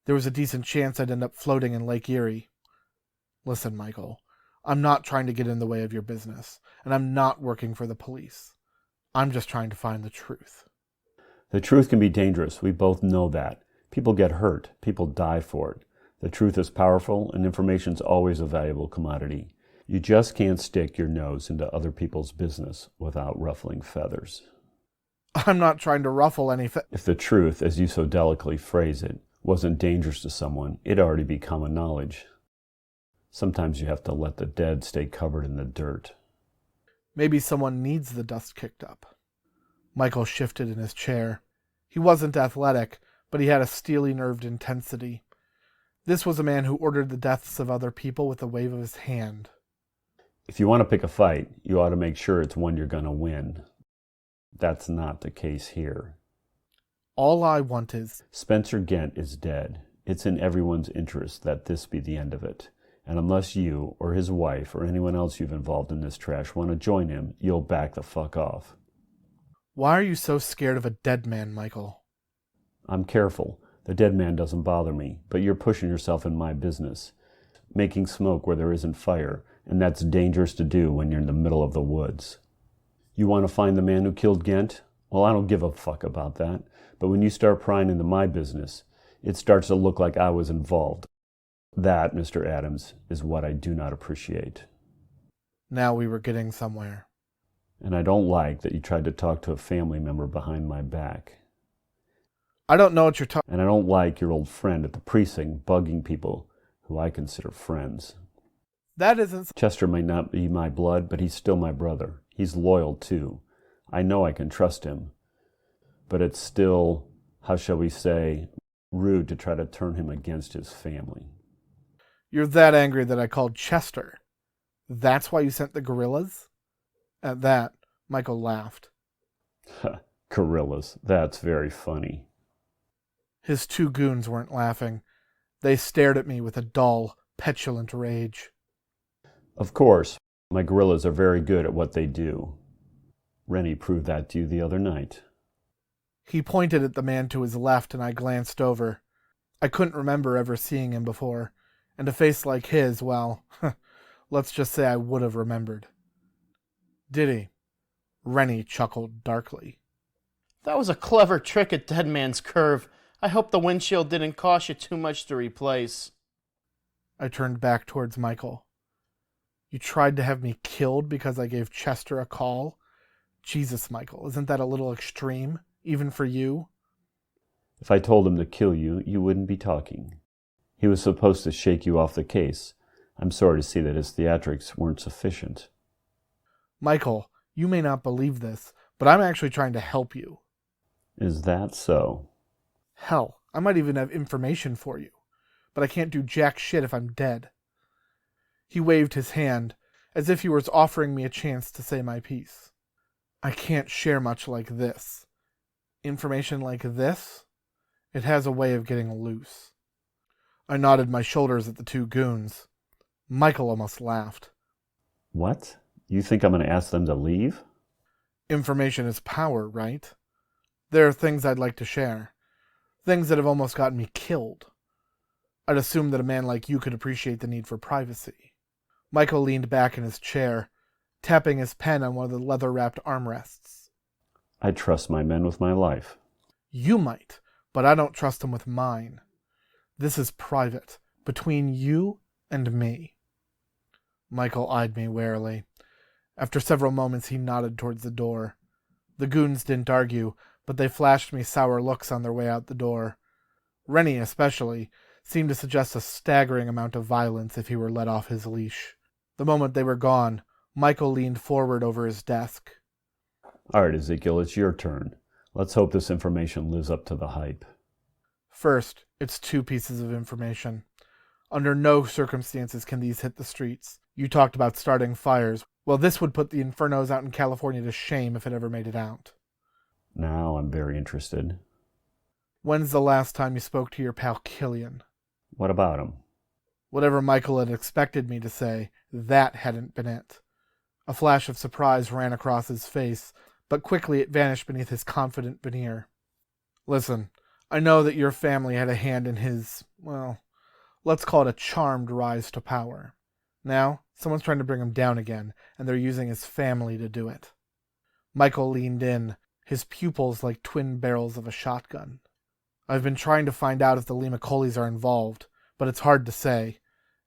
there was a decent chance I'd end up floating in Lake Erie. Listen, Michael, I'm not trying to get in the way of your business, and I'm not working for the police. I'm just trying to find the truth. The truth can be dangerous. We both know that. People get hurt. People die for it. The truth is powerful, and information's always a valuable commodity. You just can't stick your nose into other people's business without ruffling feathers. I'm not trying to ruffle any If the truth, as you so delicately phrase it, wasn't dangerous to someone, it'd already be common knowledge. Sometimes you have to let the dead stay covered in the dirt. Maybe someone needs the dust kicked up. Michael shifted in his chair. He wasn't athletic, but he had a steely-nerved intensity. This was a man who ordered the deaths of other people with a wave of his hand. If you want to pick a fight, you ought to make sure it's one you're going to win. That's not the case here. All I want is... Spencer Ghent is dead. It's in everyone's interest that this be the end of it. And unless you, or his wife, or anyone else you've involved in this trash want to join him, you'll back the fuck off. Why are you so scared of a dead man, Michael? I'm careful. The dead man doesn't bother me, but you're pushing yourself in my business. Making smoke where there isn't fire, and that's dangerous to do when you're in the middle of the woods. You want to find the man who killed Ghent? Well, I don't give a fuck about that. But when you start prying into my business, it starts to look like I was involved. That, Mr. Adams, is what I do not appreciate. Now we were getting somewhere. And I don't like that you tried to talk to a family member behind my back. I don't know what you're talking... And I don't like your old friend at the precinct bugging people who I consider friends. That isn't... Chester may not be my blood, but he's still my brother. He's loyal, too. I know I can trust him. But it's still, how shall we say, rude to try to turn him against his family. You're that angry that I called Chester. That's why you sent the guerrillas? At that, Michael laughed. Guerrillas, that's very funny. His two goons weren't laughing. They stared at me with a dull, petulant rage. Of course, my guerrillas are very good at what they do. Rennie proved that to you the other night. He pointed at the man to his left, and I glanced over. I couldn't remember ever seeing him before, and a face like his, well, let's just say I would have remembered. Did he? Rennie chuckled darkly. That was a clever trick at Dead Man's Curve. I hope the windshield didn't cost you too much to replace. I turned back towards Michael. You tried to have me killed because I gave Chester a call? Jesus, Michael, isn't that a little extreme, even for you? If I told him to kill you, you wouldn't be talking. He was supposed to shake you off the case. I'm sorry to see that his theatrics weren't sufficient. Michael, you may not believe this, but I'm actually trying to help you. Is that so? Hell, I might even have information for you, but I can't do jack shit if I'm dead. He waved his hand, as if he was offering me a chance to say my piece. I can't share much like this. Information like this? It has a way of getting loose. I nodded my shoulders at the two goons. Michael almost laughed. What? You think I'm going to ask them to leave? Information is power, right? There are things I'd like to share. Things that have almost gotten me killed. I'd assume that a man like you could appreciate the need for privacy. Michael leaned back in his chair, tapping his pen on one of the leather-wrapped armrests. I trust my men with my life. You might, but I don't trust them with mine. This is private, between you and me. Michael eyed me warily. After several moments, he nodded towards the door. The goons didn't argue, but they flashed me sour looks on their way out the door. Rennie, especially, seemed to suggest a staggering amount of violence if he were let off his leash. The moment they were gone, Michael leaned forward over his desk. All right, Ezekiel, it's your turn. Let's hope this information lives up to the hype. First, it's 2 pieces of information. Under no circumstances can these hit the streets. You talked about starting fires. Well, this would put the Infernos out in California to shame if it ever made it out. Now I'm very interested. When's the last time you spoke to your pal Killian? What about him? Whatever Michael had expected me to say, that hadn't been it. A flash of surprise ran across his face, but quickly it vanished beneath his confident veneer. Listen, I know that your family had a hand in his, well, let's call it a charmed rise to power. Now, someone's trying to bring him down again, and they're using his family to do it. Michael leaned in, his pupils like twin barrels of a shotgun. I've been trying to find out if the Limacolis are involved, but it's hard to say.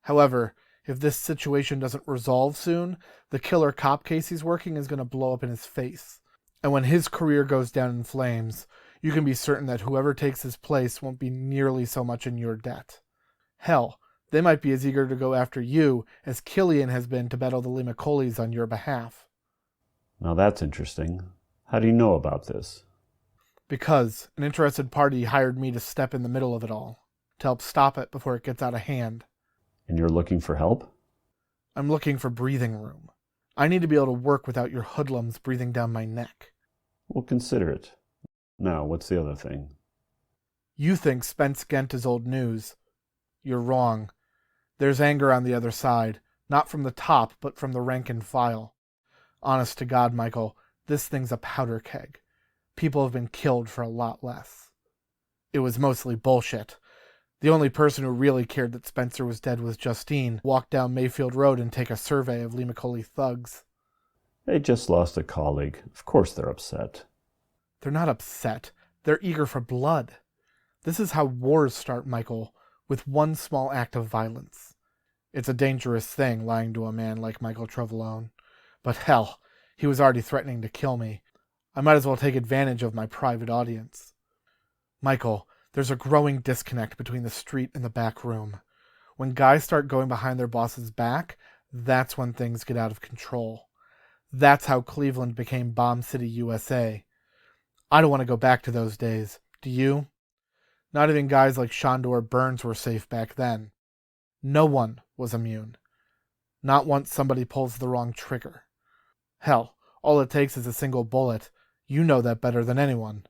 However, if this situation doesn't resolve soon, the killer cop case he's working is going to blow up in his face. And when his career goes down in flames, you can be certain that whoever takes his place won't be nearly so much in your debt. Hell, they might be as eager to go after you as Killian has been to battle the Limacolis on your behalf. Now that's interesting. How do you know about this? Because an interested party hired me to step in the middle of it all, to help stop it before it gets out of hand. And you're looking for help? I'm looking for breathing room. I need to be able to work without your hoodlums breathing down my neck. We'll consider it. Now, what's the other thing? You think Spence Gent is old news. You're wrong. There's anger on the other side, not from the top, but from the rank and file. Honest to God, Michael, this thing's a powder keg. People have been killed for a lot less. It was mostly bullshit. The only person who really cared that Spencer was dead was Justine. Walk down Mayfield Road and take a survey of Limacoli thugs. They just lost a colleague. Of course they're upset. They're not upset. They're eager for blood. This is how wars start, Michael, with one small act of violence. It's a dangerous thing, lying to a man like Michael Trovolone. But hell, he was already threatening to kill me. I might as well take advantage of my private audience. Michael, there's a growing disconnect between the street and the back room. When guys start going behind their boss's back, that's when things get out of control. That's how Cleveland became Bomb City, USA. I don't want to go back to those days. Do you? Not even guys like Shondor Burns were safe back then. No one was immune. Not once somebody pulls the wrong trigger. Hell, all it takes is a single bullet. You know that better than anyone.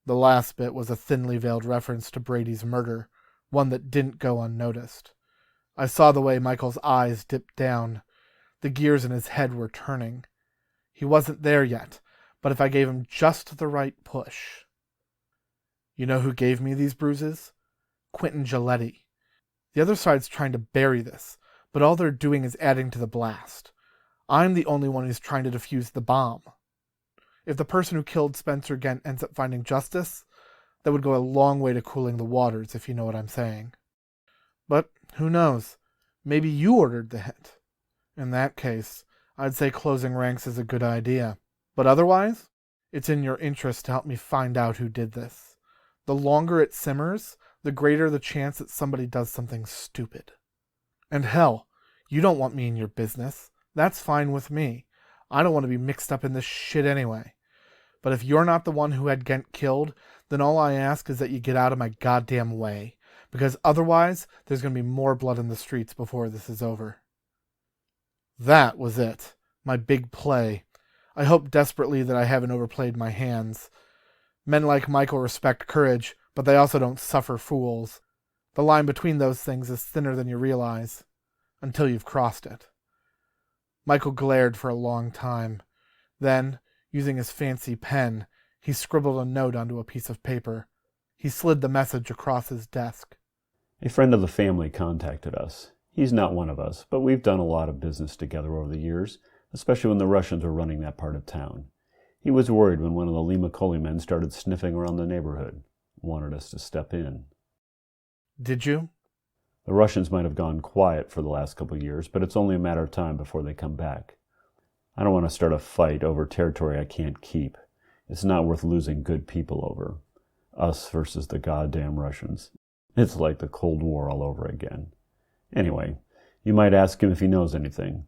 The last bit was a thinly veiled reference to Brady's murder, one that didn't go unnoticed. I saw the way Michael's eyes dipped down. The gears in his head were turning. He wasn't there yet, but if I gave him just the right push. You know who gave me these bruises? Quentin Giletti. The other side's trying to bury this, but all they're doing is adding to the blast. I'm the only one who's trying to defuse the bomb. If the person who killed Spencer Gent ends up finding justice, that would go a long way to cooling the waters, if you know what I'm saying. But who knows? Maybe you ordered the hit. In that case, I'd say closing ranks is a good idea. But otherwise, it's in your interest to help me find out who did this. The longer it simmers, the greater the chance that somebody does something stupid. And hell, you don't want me in your business. That's fine with me. I don't want to be mixed up in this shit anyway. But if you're not the one who had Gent killed, then all I ask is that you get out of my goddamn way. Because otherwise, there's going to be more blood in the streets before this is over. That was it. My big play. I hope desperately that I haven't overplayed my hands. Men like Michael respect courage, but they also don't suffer fools. The line between those things is thinner than you realize, until you've crossed it. Michael glared for a long time. Then, using his fancy pen, he scribbled a note onto a piece of paper. He slid the message across his desk. A friend of the family contacted us. He's not one of us, but we've done a lot of business together over the years, especially when the Russians were running that part of town. He was worried when one of the Lee McCauley men started sniffing around the neighborhood. Wanted us to step in. Did you? The Russians might have gone quiet for the last couple of years, but it's only a matter of time before they come back. I don't want to start a fight over territory I can't keep. It's not worth losing good people over. Us versus the goddamn Russians. It's like the Cold War all over again. Anyway, you might ask him if he knows anything.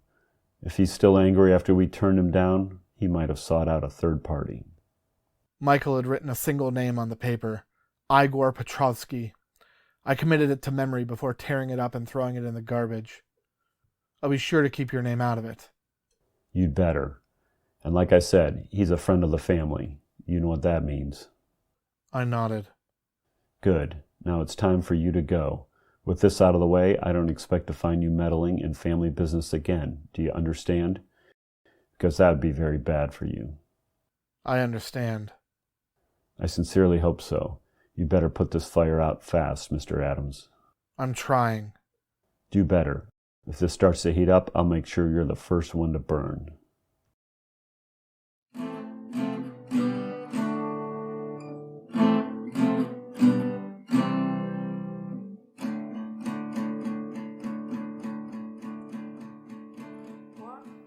If he's still angry after we turned him down, he might have sought out a third party. Michael had written a single name on the paper, Igor Petrovsky. I committed it to memory before tearing it up and throwing it in the garbage. I'll be sure to keep your name out of it. You'd better. And like I said, he's a friend of the family. You know what that means. I nodded. Good. Now it's time for you to go. With this out of the way, I don't expect to find you meddling in family business again. Do you understand? Because that would be very bad for you. I understand. I sincerely hope so. You better put this fire out fast, Mr. Adams. I'm trying. Do better. If this starts to heat up, I'll make sure you're the first one to burn.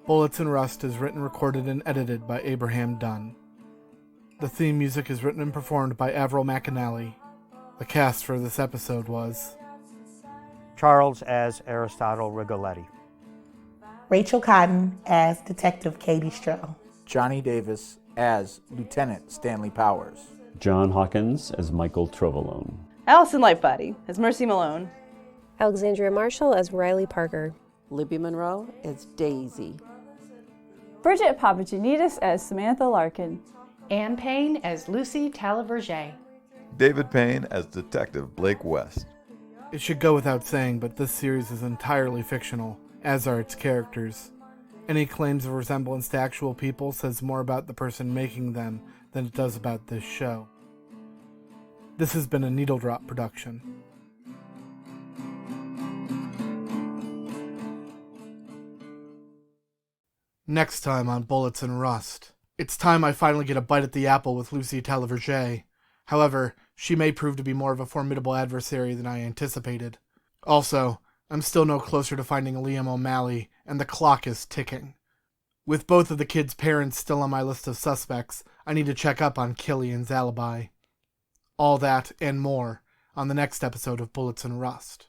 Bullets and Rust is written, recorded, and edited by Abraham Dunn. The theme music is written and performed by Avril McAnally. The cast for this episode was Charles as Aristotle Rigoletti. Rachel Cotton as Detective Katie Stroh. Johnny Davis as Lieutenant Stanley Powers. John Hawkins as Michael Trovolone. Allison Lightbody as Mercy Malone. Alexandria Marshall as Riley Parker. Libby Monroe as Daisy. Bridget Papagenidis as Samantha Larkin. Anne Payne as Lucy Talaverge. David Payne as Detective Blake West. It should go without saying, but this series is entirely fictional, as are its characters. Any claims of resemblance to actual people says more about the person making them than it does about this show. This has been a Needle Drop production. Next time on Bullets and Rust. It's time I finally get a bite at the apple with Lucy Talaverge. However, she may prove to be more of a formidable adversary than I anticipated. Also, I'm still no closer to finding Liam O'Malley, and the clock is ticking. With both of the kids' parents still on my list of suspects, I need to check up on Killian's alibi. All that and more on the next episode of Bullets and Rust.